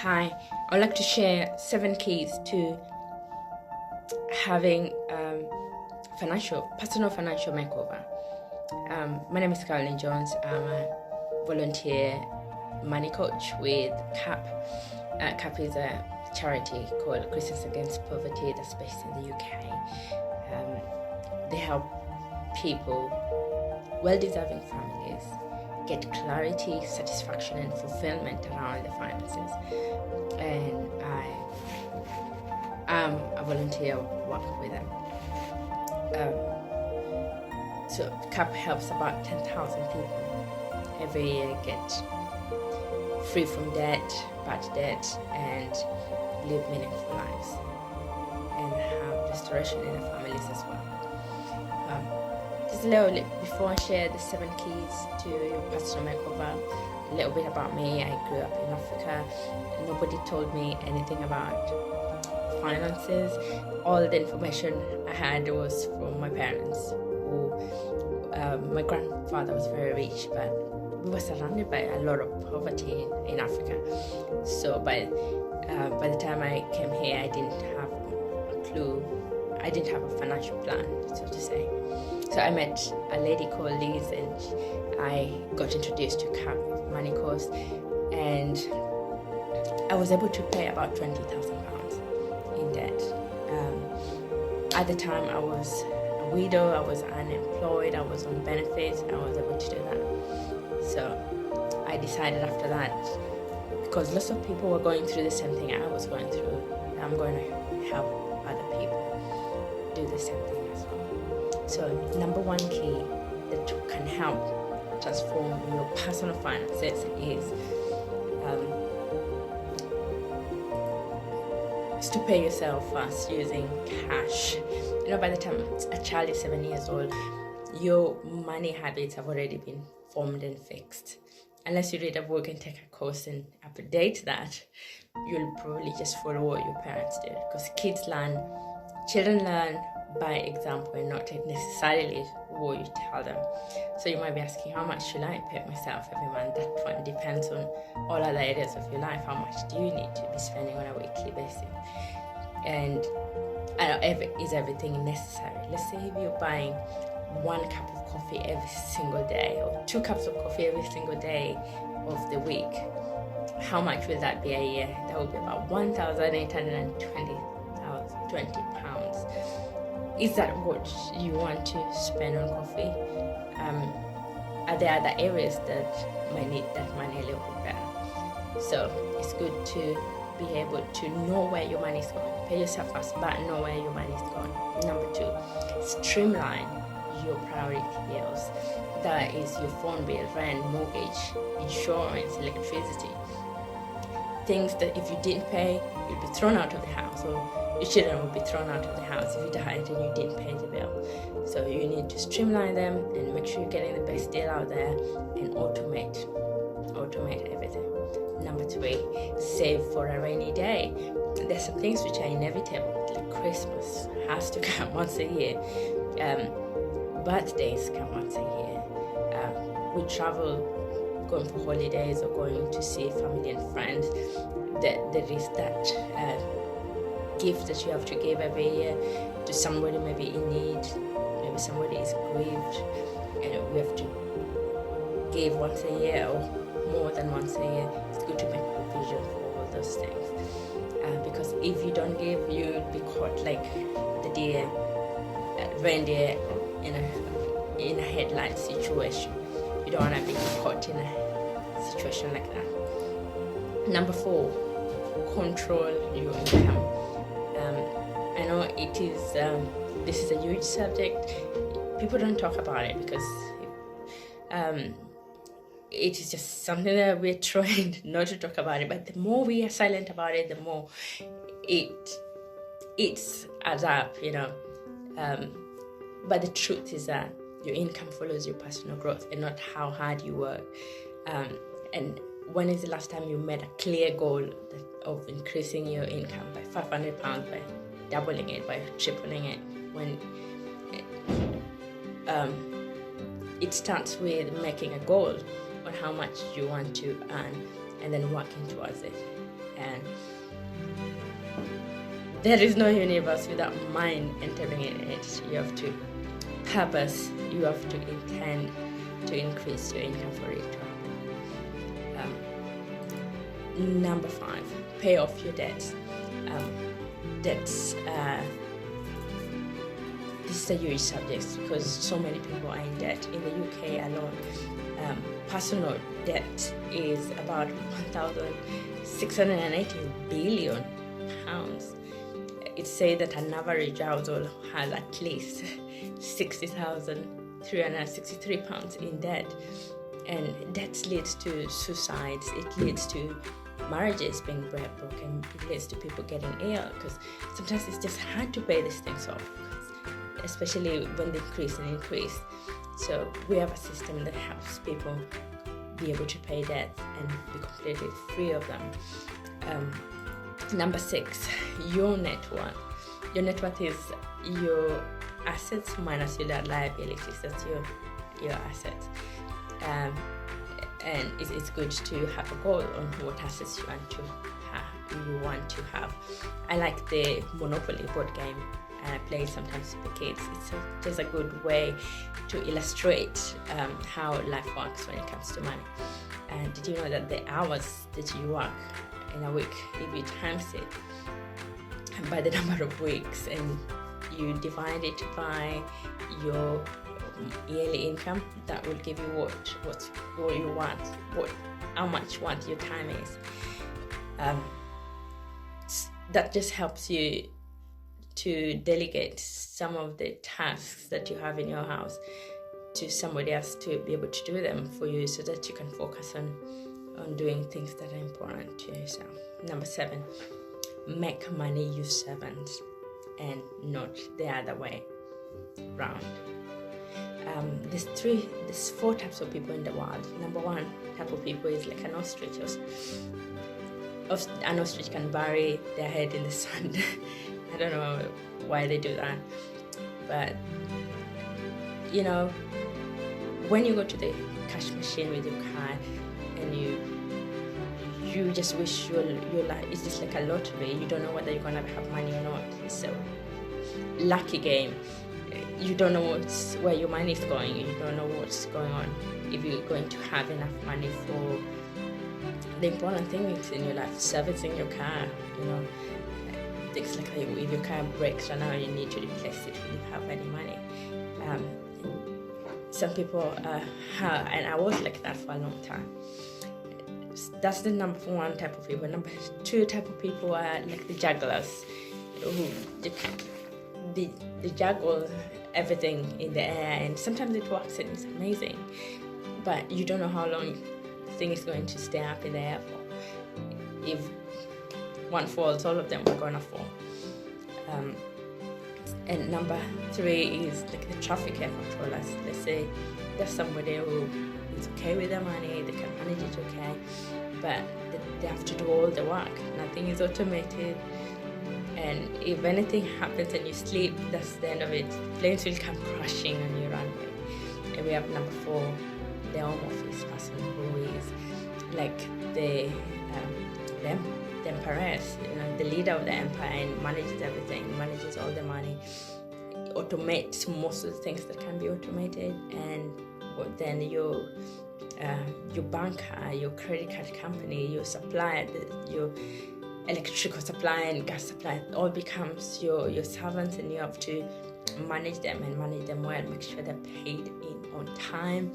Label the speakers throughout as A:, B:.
A: Hi, I'd like to share 7 keys to having personal financial makeover. My name is Carolyn Jones. I'm a volunteer money coach with CAP. CAP is a charity called Christians Against Poverty that's based in the UK. They help people, well-deserving families, get clarity, satisfaction, and fulfillment around their finances. And I am a volunteer worker with them. So CAP helps about 10,000 people every year get free from debt, bad debt, and live meaningful lives, and have restoration in their families as well. Just a little before I share the 7 keys to your personal makeover, a little bit about me. I grew up in Africa. Nobody told me anything about finances. All the information I had was from my parents. My grandfather was very rich, but we were surrounded by a lot of poverty in Africa. So by the time I came here, I didn't have a clue. I didn't have a financial plan, so to say. So I met a lady called Liz, and I got introduced to CAP money course, and I was able to pay about £20,000 in debt. At the time, I was a widow, I was unemployed, I was on benefits, I was able to do that. So I decided after that, because lots of people were going through the same thing I was going through, I'm going to help other people do the same thing as well. So number 1 key that can help transform your personal finances is to pay yourself first using cash. By the time a child is 7 years old, your money habits have already been formed and fixed. Unless you read a book and take a course and update that, you'll probably just follow what your parents did. Because children learn by example and not necessarily what you tell them. So you might be asking, how much should I pay myself every month? That one depends on all other areas of your life. How much do you need to be spending on a weekly basis? And is everything necessary? Let's say if you're buying 1 cup of coffee every single day, or 2 cups of coffee every single day of the week, how much will that be a year? That would be about £1,820. Is that what you want to spend on coffee? Are there other areas that might need that money a little bit better? So it's good to be able to know where your money is going. Pay yourself first, but know where your money is going. Number 2, streamline your priority bills. That is your phone bill, rent, mortgage, insurance, electricity. Things that if you didn't pay, you'd be thrown out of the house, or your children would be thrown out of the house if you died and you didn't pay the bill. So you need to streamline them and make sure you're getting the best deal out there, and automate everything. Number 3, save for a rainy day. There's some things which are inevitable, like Christmas has to come once a year. Birthdays come once a year. We travel, going for holidays or going to see family and friends. There is that gift that you have to give every year to somebody maybe in need, maybe somebody is grieved, and we have to give once a year or more than once a year. It's good to make provision for all those things, because if you don't give, you'll be caught like the reindeer in a headlight situation. You don't want to be caught in a situation like that. Number 4, control your income. I know it is this is a huge subject. People don't talk about it because it is just something that we're trained not to talk about it. But the more we are silent about it, the more it adds up, But the truth is that your income follows your personal growth and not how hard you work. And when is the last time you made a clear goal of increasing your income by £500, by doubling it, by tripling it? When it starts with making a goal on how much you want to earn and then working towards it. And there is no universe without mind entering in it. You have to purpose, you have to intend to increase your income for it to happen. Number 5, pay off your debts. Debts, this is a huge subject because so many people are in debt. In the UK alone, personal debt is about 1,680 billion pounds. It says that an average household has at least 60,363 pounds in debt, and debt leads to suicides. It leads to marriages being broken. It leads to people getting ill because sometimes it's just hard to pay these things off, especially when they increase. So we have a system that helps people be able to pay debts and be completely free of them. Number 6, your net worth. Your net worth is your assets minus your liabilities. That's your assets. And it's good to have a goal on what assets you want to have. I like the Monopoly board game, and I play it sometimes with the kids. It's just a good way to illustrate how life works when it comes to money. And did you know that the hours that you work in a week, if you times it by the number of weeks and you divide it by your yearly income, that will give you what you want, how much worth your time is. That just helps you to delegate some of the tasks that you have in your house to somebody else to be able to do them for you, so that you can focus on doing things that are important to yourself. Number 7, make money use servants and not the other way round. There's 4 types of people in the world. Number 1 type of people is like an ostrich. An ostrich can bury their head in the sand. I don't know why they do that, but when you go to the cash machine with your card and you just wish your life is just like a lottery. You don't know whether you're gonna have money or not. It's a lucky game. You don't know where your money is going. You don't know what's going on, if you're going to have enough money for the important things in your life, servicing your car, things like that. If your car breaks right now, you need to replace it when you have any money. Some people and I was like that for a long time. That's the number 1 type of people. Number 2 type of people are like the jugglers, who they juggle everything in the air, and sometimes it works and it's amazing, but you don't know how long the thing is going to stay up in the air for. If one falls, all of them are gonna fall. And number 3 is like the trafficking controllers. Let's say there's somebody who is okay with their money, they can manage it okay, but they have to do all the work. Nothing is automated, and if anything happens and you sleep, that's the end of it. Planes will come crashing on your runway. And we have number 4, the home office person, who is like the empress, the leader of the empire, and manages everything, manages all the money, automates most of the things that can be automated, and then your banker, your credit card company, your supplier, your electrical supply and gas supply, all becomes your servants, and you have to manage them and manage them well, make sure they're paid in on time,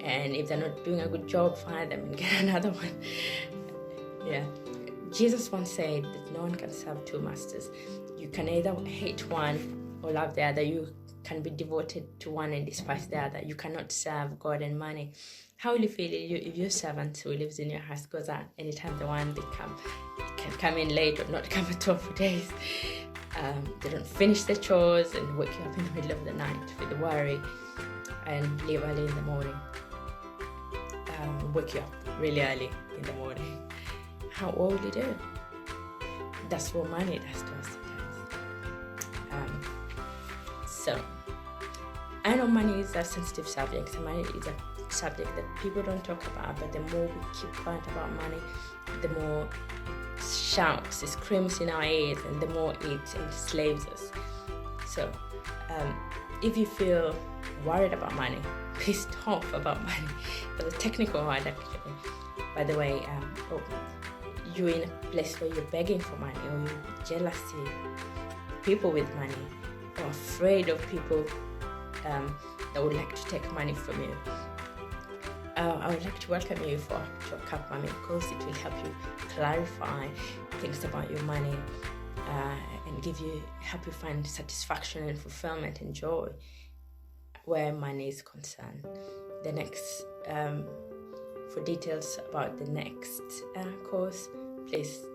A: and if they're not doing a good job, fire them and get another one. Yeah. Jesus once said that no one can serve 2 masters. You can either hate one or love the other. You can be devoted to one and despise the other. You cannot serve God and money. How will you feel if your servant who lives in your house goes out anytime the one they can come in late or not come at all for days? They don't finish their chores and wake you up in the middle of the night with the worry, and leave early in the morning. Wake you up really early in the morning. How will you do? That's what money does to us sometimes. So I know money is a sensitive subject. Money is a subject that people don't talk about, but the more we keep quiet about money, the more it shouts, it screams in our ears, and the more it enslaves us. So if you feel worried about money, pissed off about money, that's a technical word actually, by the way, or you're in a place where you're begging for money, or you're jealousy people with money, or afraid of people that would like to take money from you, I would like to welcome you for Cup Mommy, because it will help you clarify things about your money and help you find satisfaction and fulfillment and joy where money is concerned. The next, for details about the next course, please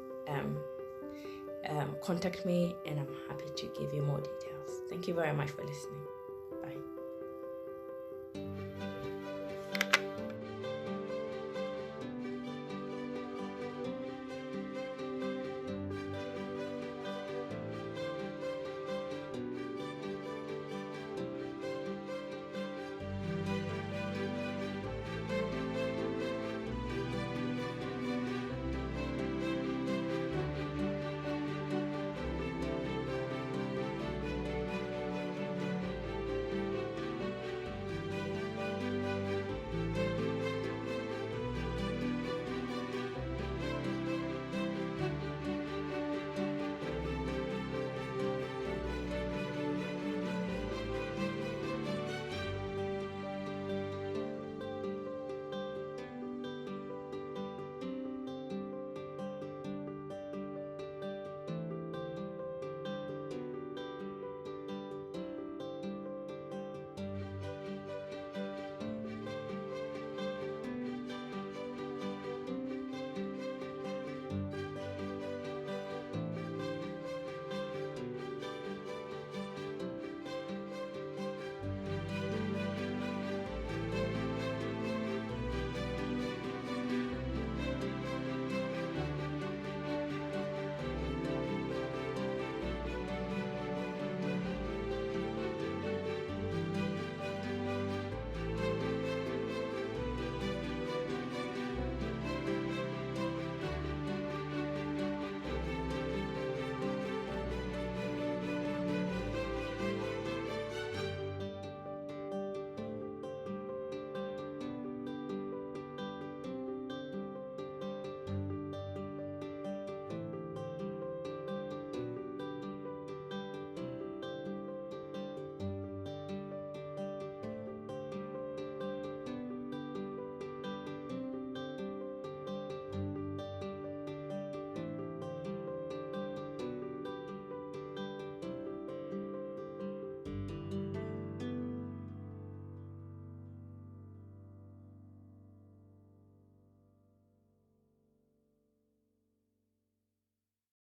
A: contact me, and I'm happy to give you more details. Thank you very much for listening.